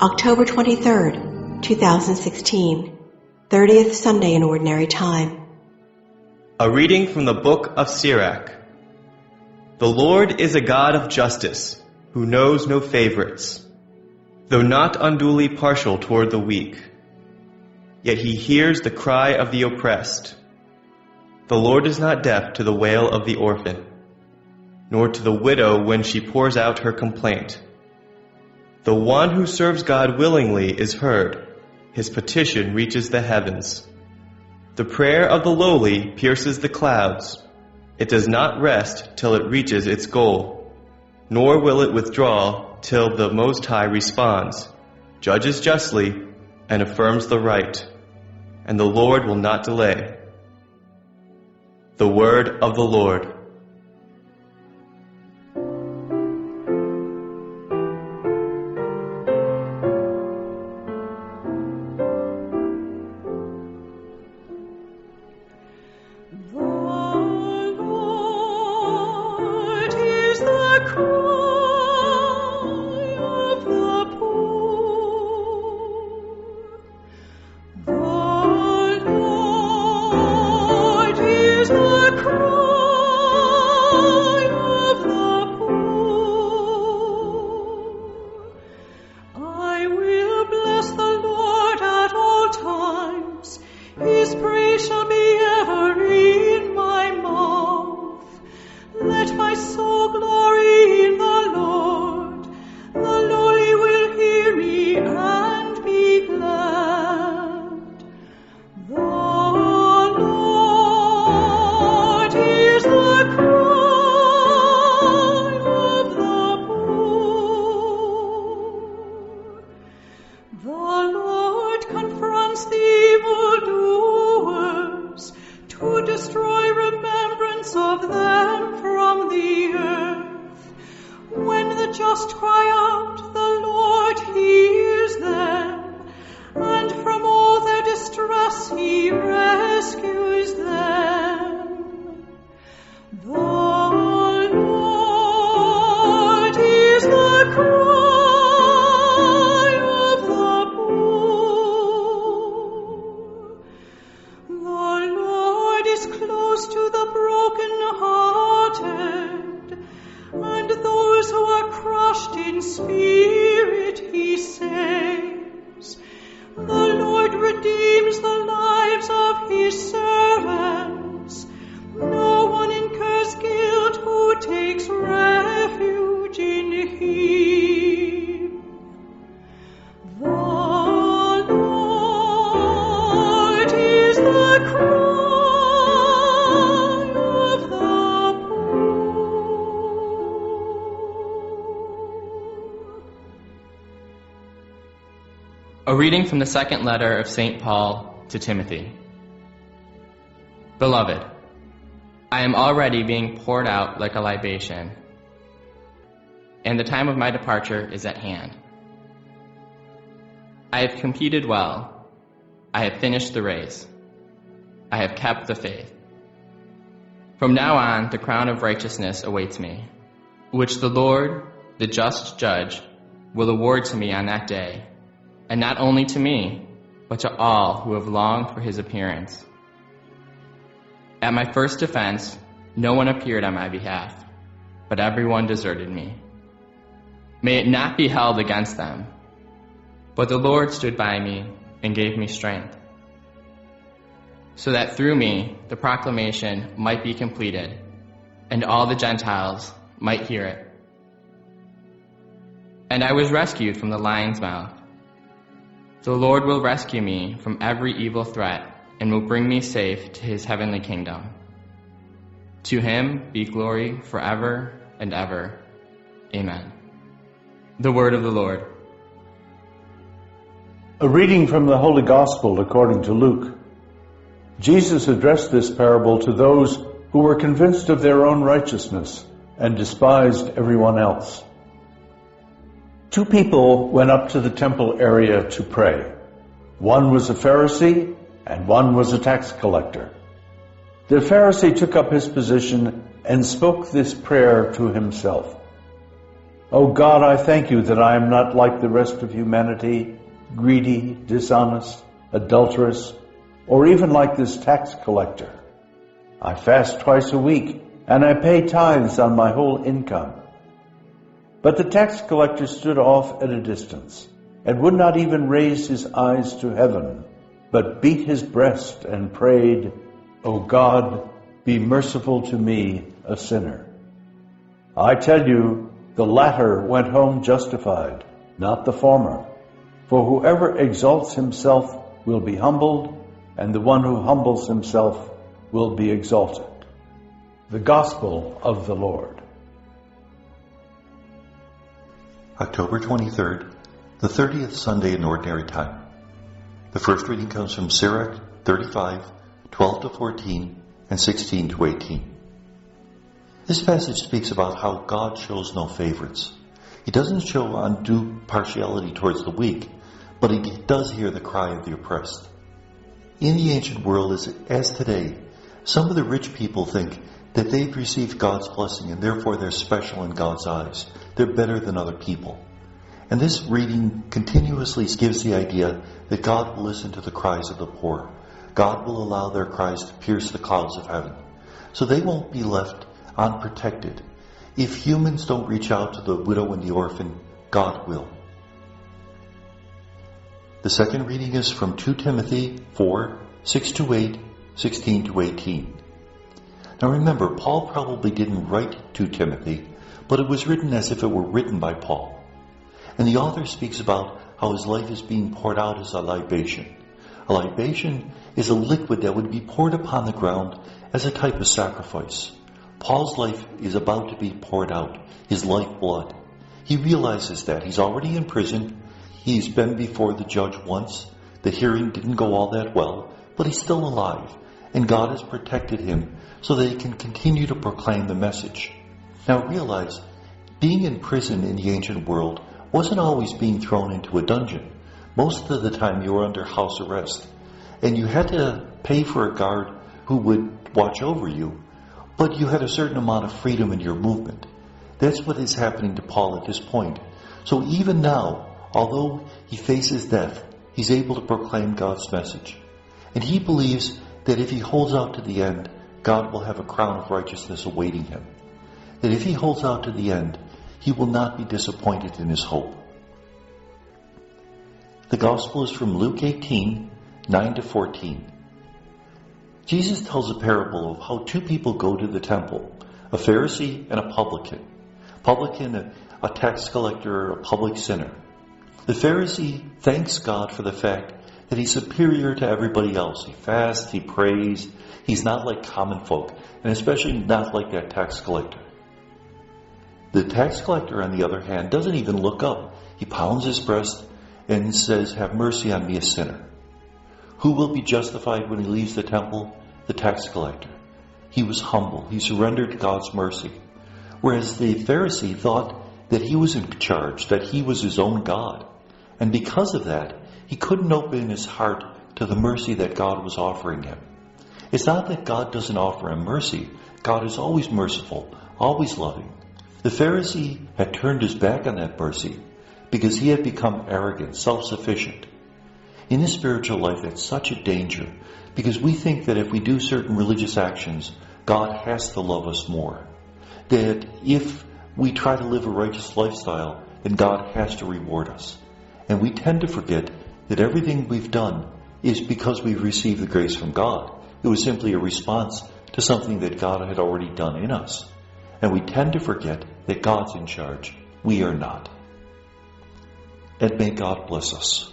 October 23rd, 2016, 30th Sunday in Ordinary Time. A reading from the book of Sirach. The Lord is a God of justice, who knows no favorites, though not unduly partial toward the weak. Yet he hears the cry of the oppressed. The Lord is not deaf to the wail of the orphan, nor to the widow when she pours out her complaint. The one who serves God willingly is heard. His petition reaches the heavens. The prayer of the lowly pierces the clouds. It does not rest till it reaches its goal, nor will it withdraw till the Most High responds, judges justly, and affirms the right, and the Lord will not delay. The word of the Lord. His praise shall be ever in my mouth. Let my soul glory in the Lord. The lowly will hear me and be glad. The Lord hears the cry of the poor. The Lord confronts the evildoers, to destroy remembrance of them from the earth. When the just cry out, the Lord hears them, and from all their distress he rescues them. The Lord hears the cry of the poor. The Lord is close to the broken-hearted, and those who are crushed in spirit he saves. The Lord redeems the lives of his servants. No one incurs guilt who takes refuge in him. The Lord is the cry of the poor. A reading from the second letter of St. Paul to Timothy. Beloved, I am already being poured out like a libation, and the time of my departure is at hand. I have competed well. I have finished the race. I have kept the faith. From now on, the crown of righteousness awaits me, which the Lord, the just judge, will award to me on that day, and not only to me, but to all who have longed for his appearance. At my first defense, no one appeared on my behalf, but everyone deserted me. May it not be held against them, but the Lord stood by me and gave me strength, so that through me the proclamation might be completed, and all the Gentiles might hear it. And I was rescued from the lion's mouth. The Lord will rescue me from every evil threat and will bring me safe to his heavenly kingdom. To him be glory forever and ever. Amen. The word of the Lord. A reading from the Holy Gospel according to Luke. Jesus addressed this parable to those who were convinced of their own righteousness and despised everyone else. Two people went up to the temple area to pray. One was a Pharisee and one was a tax collector. The Pharisee took up his position and spoke this prayer to himself. O God, I thank you that I am not like the rest of humanity, greedy, dishonest, adulterous, or even like this tax collector. I fast twice a week, and I pay tithes on my whole income. But the tax collector stood off at a distance, and would not even raise his eyes to heaven, but beat his breast and prayed, O God, be merciful to me, a sinner. I tell you, the latter went home justified, not the former. For whoever exalts himself will be humbled, and the one who humbles himself will be exalted. The Gospel of the Lord. October 23rd, the 30th Sunday in Ordinary Time. The first reading comes from Sirach 35, 12 to 14, and 16 to 18. This passage speaks about how God shows no favorites. He doesn't show undue partiality towards the weak, but he does hear the cry of the oppressed. In the ancient world, as today, some of the rich people think that they've received God's blessing and therefore they're special in God's eyes. They're better than other people. And this reading continuously gives the idea that God will listen to the cries of the poor. God will allow their cries to pierce the clouds of heaven. So they won't be left unprotected. If humans don't reach out to the widow and the orphan, God will. The second reading is from 2 Timothy 4, 6 to 8, 16 to 18. Now remember, Paul probably didn't write to Timothy, but it was written as if it were written by Paul. And the author speaks about how his life is being poured out as a libation. A libation is a liquid that would be poured upon the ground as a type of sacrifice. Paul's life is about to be poured out, his lifeblood. He realizes that. He's already in prison. He's been before the judge once. The hearing didn't go all that well, but he's still alive. And God has protected him so that he can continue to proclaim the message. Now realize, being in prison in the ancient world wasn't always being thrown into a dungeon. Most of the time you were under house arrest. And you had to pay for a guard who would watch over you, but you had a certain amount of freedom in your movement. That's what is happening to Paul at this point. So even now, although he faces death, he's able to proclaim God's message. And he believes that if he holds out to the end, God will have a crown of righteousness awaiting him. That if he holds out to the end, he will not be disappointed in his hope. The Gospel is from Luke 18, 9 to 14. Jesus tells a parable of how two people go to the temple, a Pharisee and a publican. Publican, a tax collector or a public sinner. The Pharisee thanks God for the fact that he's superior to everybody else. He fasts, he prays, he's not like common folk, and especially not like that tax collector. The tax collector, on the other hand, doesn't even look up. He pounds his breast and says, "Have mercy on me, a sinner." Who will be justified when he leaves the temple? The tax collector. He was humble. He surrendered to God's mercy. Whereas the Pharisee thought that he was in charge, that he was his own God. And because of that, he couldn't open his heart to the mercy that God was offering him. It's not that God doesn't offer him mercy. God is always merciful, always loving. The Pharisee had turned his back on that mercy because he had become arrogant, self-sufficient. In the spiritual life, that's such a danger because we think that if we do certain religious actions, God has to love us more. That if we try to live a righteous lifestyle, then God has to reward us. And we tend to forget that everything we've done is because we've received the grace from God. It was simply a response to something that God had already done in us. And we tend to forget that God's in charge. We are not. And may God bless us.